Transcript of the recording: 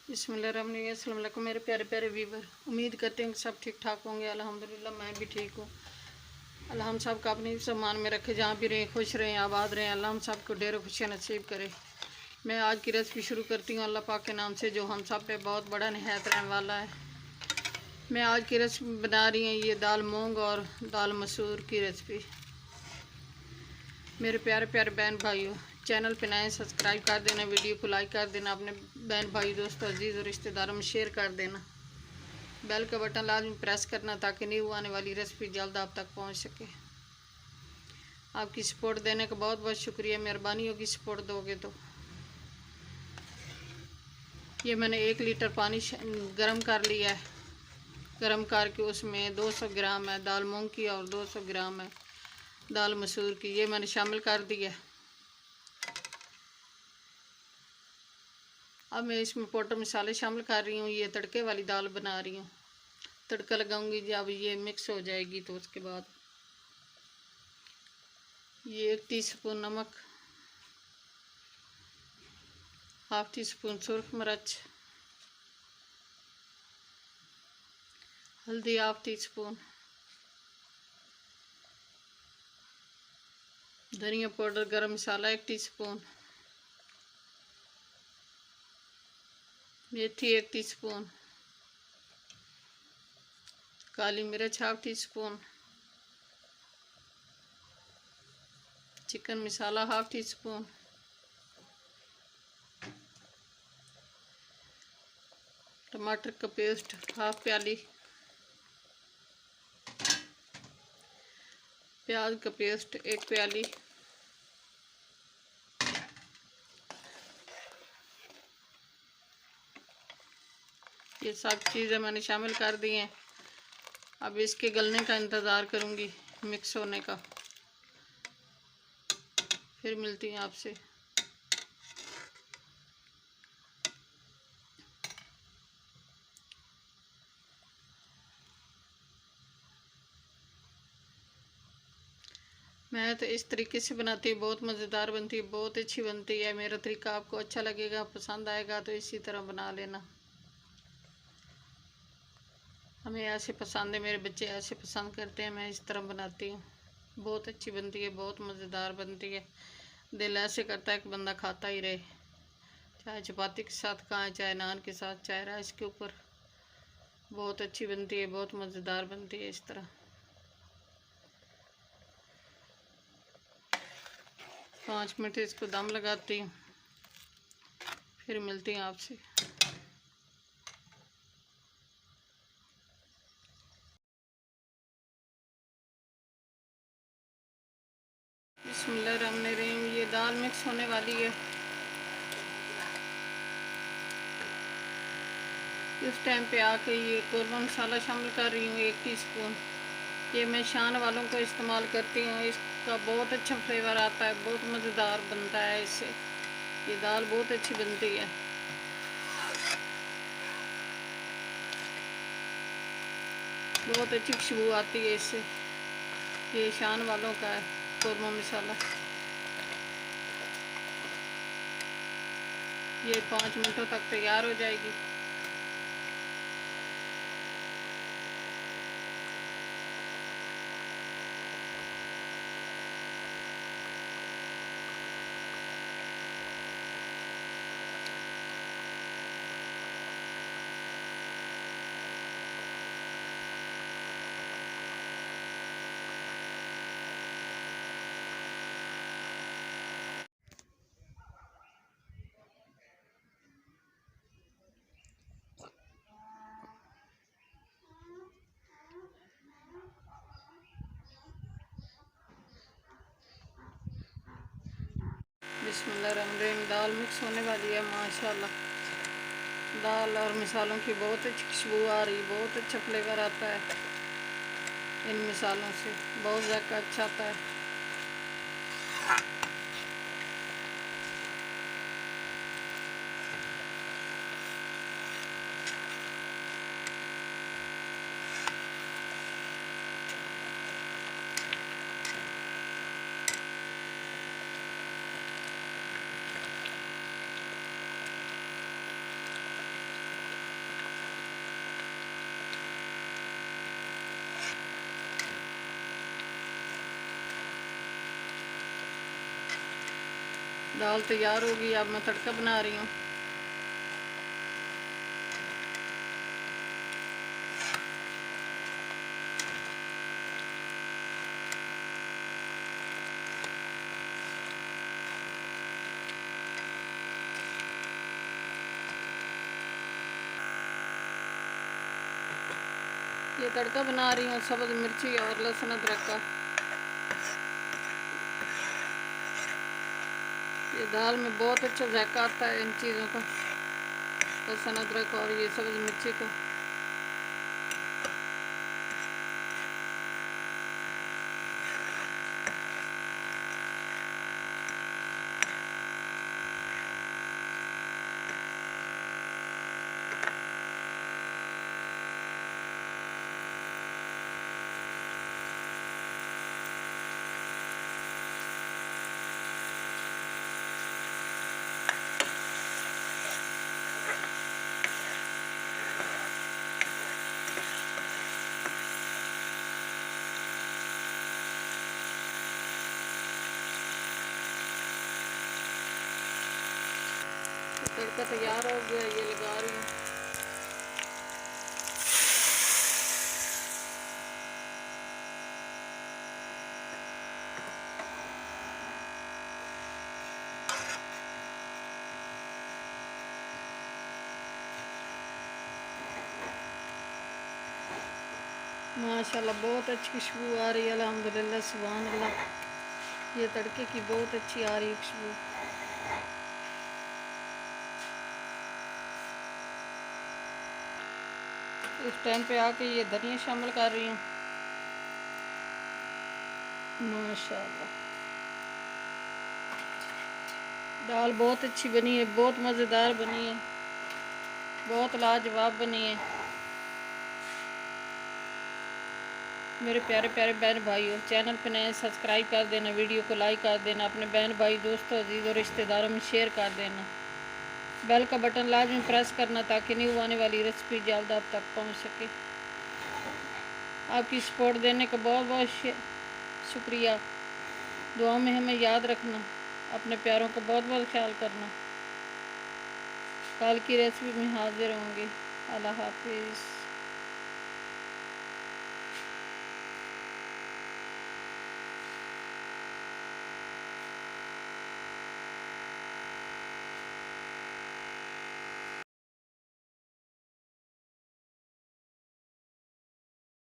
बिस्मिल्लाहिर्रहमानिर्रहीम। अस्सलाम वालेकुम मेरे प्यारे प्यारे व्यूवर, उम्मीद करते हैं कि सब ठीक ठाक होंगे। अल्हम्दुलिल्लाह मैं भी ठीक हूँ। अल्लाह हम सब का अपनी सम्मान में रखे, जहाँ भी रहें खुश रहें, आबाद रहें। अल्लाह हम सब को ढेरों खुशियाँ नसीब करे। मैं आज की रेसिपी शुरू करती हूँ अल्लाह पाक के नाम से, जो हम सब पे बहुत बड़ा निहायत रहने वाला है। मैं आज की रेसिपी बना रही हूँ ये दाल मूंग और दाल मसूर की रेसिपी। मेरे प्यारे प्यारे बहन भाइयों, चैनल पे नए सब्सक्राइब कर देना, वीडियो को लाइक कर देना, अपने बहन भाई दोस्तों अजीज़ और रिश्तेदारों में शेयर कर देना। बेल का बटन लाजमी प्रेस करना ताकि न्यू आने वाली रेसिपी जल्द आप तक पहुंच सके। आपकी सपोर्ट देने का बहुत बहुत शुक्रिया, मेहरबानी होगी सपोर्ट दोगे तो। ये मैंने 1 लीटर पानी गरम कर लिया है। गरम करके उसमें 200 ग्राम है दाल मूंग की और 200 ग्राम है दाल मसूर की, ये मैंने शामिल कर दिया। अब मैं इसमें पाउडर मसाले शामिल कर रही हूँ। ये तड़के वाली दाल बना रही हूँ। तड़का लगाऊंगी जब ये मिक्स हो जाएगी तो उसके बाद ये 1 टीस्पून नमक, हाफ टी स्पून सुरख मिर्च, हल्दी हाफ टी स्पून, धनिया पाउडर गरम मसाला 1 टीस्पून, मेथी 1 टीस्पून, काली मिर्च हाफ टी स्पून, चिकन मसाला हाफ टी स्पून, टमाटर का पेस्ट हाफ प्याली, प्याज का पेस्ट 1 प्याली, ये सब चीज़ें मैंने शामिल कर दी हैं। अब इसके गलने का इंतज़ार करूँगी, मिक्स होने का। फिर मिलती हैं आपसे। मैं तो इस तरीके से बनाती हूँ, बहुत मज़ेदार बनती है, बहुत अच्छी बनती है। मेरा तरीका आपको अच्छा लगेगा, पसंद आएगा तो इसी तरह बना लेना। हमें ऐसे पसंद है, मेरे बच्चे ऐसे पसंद करते हैं, मैं इस तरह बनाती हूँ। बहुत अच्छी बनती है, बहुत मज़ेदार बनती है। दिल ऐसे करता है कि बंदा खाता ही रहे, चाहे चपाती के साथ खाएं, चाहे नान के साथ, चाहे राइस के ऊपर। बहुत अच्छी बनती है, बहुत मज़ेदार बनती है। इस तरह 5 मिनट इसको दम लगाती हूँ, फिर मिलती हूँ आपसे। बिस्मिल्लाहिर्रहमानिर्रहीम। ये दाल मिक्स होने वाली है। इस टाइम पे आके ये कौरमा मसाला शामिल कर रही हूँ 1 टीस्पून। ये मैं शान वालों को इस्तेमाल करती हूँ, इसका बहुत अच्छा फ्लेवर आता है, बहुत मज़ेदार बनता है इससे। ये दाल बहुत अच्छी बनती है। बहुत अच्छी खुशबू आती है इससे। ये शान वालों का है कौरमा मसाला। ये 5 मिनटों तक तैयार हो जाएगी। बिस्मिल्लाहिर्रहमानिर्रहीम। दाल मिक्स होने वाली है माशाल्लाह। दाल और मसालों की बहुत अच्छी खुशबू आ रही, बहुत अच्छा फ्लेवर आता है इन मसालों से, बहुत ज़्यादा अच्छा आता है। दाल तैयार होगी। अब मैं तड़का बना रही हूँ। ये तड़का बना रही हूँ सब्ज़ मिर्ची और लहसुन अदरक का। ये दाल में बहुत अच्छा जायका आता है इन चीज़ों का, लहसुन अदरक और ये सब्ज़ मिर्ची का। तड़का तैयार हो गया, ये लगा रही हूँ। माशाल्लाह बहुत अच्छी खुशबू आ रही है। अल्हम्दुलिल्लाह, सुभान अल्लाह। ये तड़के की बहुत अच्छी आ रही है खुशबू। इस टाइम पे आके ये धनिया शामिल कर रही हूँ। माशाल्लाह, दाल बहुत अच्छी बनी है, बहुत मज़ेदार बनी है, बहुत लाजवाब बनी है। मेरे प्यारे प्यारे बहन भाइयों, चैनल पे नए सब्सक्राइब कर देना, वीडियो को लाइक कर देना, अपने बहन भाई दोस्तों अजीज़ और रिश्तेदारों में शेयर कर देना। बेल का बटन लाजमी प्रेस करना ताकि न्यू आने वाली रेसिपी जल्द आप तक पहुंच सके। आपकी सपोर्ट देने का बहुत बहुत शुक्रिया। दुआ में हमें याद रखना, अपने प्यारों का बहुत बहुत ख्याल करना। कल की रेसिपी में हाजिर होंगे। अल्लाह हाफिज़।